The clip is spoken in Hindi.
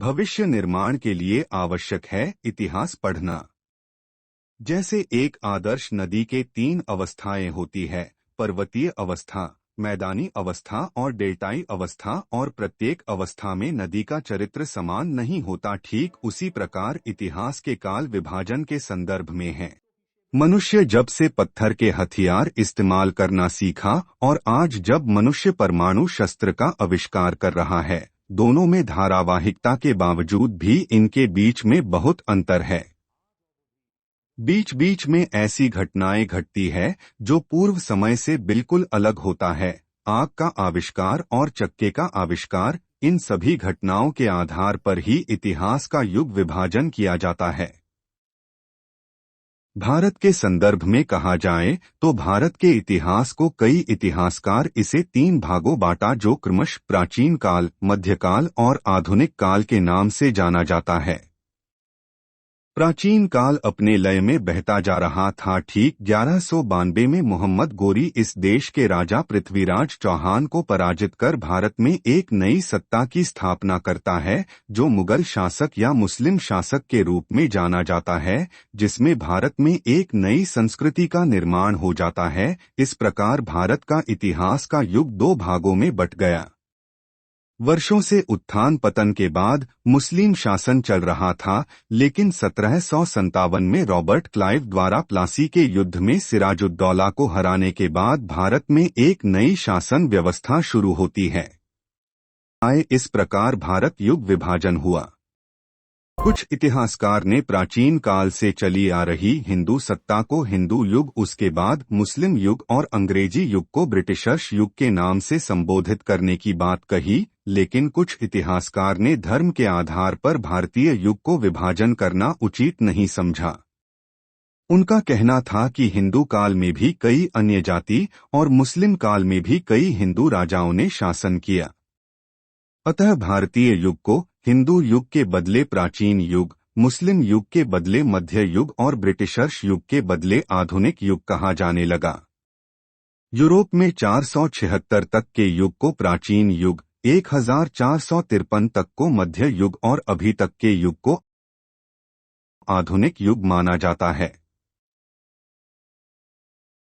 भविष्य निर्माण के लिए आवश्यक है इतिहास पढ़ना। जैसे एक आदर्श नदी के 3 अवस्थाएं होती है, पर्वतीय अवस्था, मैदानी अवस्था और डेल्टाई अवस्था, और प्रत्येक अवस्था में नदी का चरित्र समान नहीं होता। ठीक उसी प्रकार इतिहास के काल विभाजन के संदर्भ में है। मनुष्य जब से पत्थर के हथियार इस्तेमाल करना सीखा और आज जब मनुष्य परमाणु शस्त्र का आविष्कार कर रहा है, दोनों में धारावाहिकता के बावजूद भी इनके बीच में बहुत अंतर है। बीच बीच में ऐसी घटनाएं घटती है जो पूर्व समय से बिल्कुल अलग होता है। आग का आविष्कार और चक्के का आविष्कार, इन सभी घटनाओं के आधार पर ही इतिहास का युग विभाजन किया जाता है। भारत के संदर्भ में कहा जाए तो भारत के इतिहास को कई इतिहासकार इसे 3 भागों बांटा, जो क्रमश प्राचीन काल, मध्यकाल और आधुनिक काल के नाम से जाना जाता है। प्राचीन काल अपने लय में बहता जा रहा था। ठीक 1192 में मोहम्मद गोरी इस देश के राजा पृथ्वीराज चौहान को पराजित कर भारत में एक नई सत्ता की स्थापना करता है, जो मुगल शासक या मुस्लिम शासक के रूप में जाना जाता है, जिसमें भारत में एक नई संस्कृति का निर्माण हो जाता है। इस प्रकार भारत का इतिहास का युग 2 भागों में बट गया। वर्षों से उत्थान पतन के बाद मुस्लिम शासन चल रहा था, लेकिन 1757 में रॉबर्ट क्लाइव द्वारा प्लासी के युद्ध में सिराजुद्दौला को हराने के बाद भारत में एक नई शासन व्यवस्था शुरू होती है। इस प्रकार भारत युग विभाजन हुआ। कुछ इतिहासकार ने प्राचीन काल से चली आ रही हिंदू सत्ता को हिंदू युग, उसके बाद मुस्लिम युग और अंग्रेजी युग को ब्रिटिशर्स युग के नाम से संबोधित करने की बात कही, लेकिन कुछ इतिहासकार ने धर्म के आधार पर भारतीय युग को विभाजन करना उचित नहीं समझा। उनका कहना था कि हिंदू काल में भी कई अन्य जाति और मुस्लिम काल में भी कई हिंदू राजाओं ने शासन किया। अतः भारतीय युग को हिंदू युग के बदले प्राचीन युग, मुस्लिम युग के बदले मध्य युग और ब्रिटिशर्स युग के बदले आधुनिक युग कहा जाने लगा। यूरोप में 476 तक के युग को प्राचीन युग, 1453 तक को मध्य युग और अभी तक के युग को आधुनिक युग माना जाता है।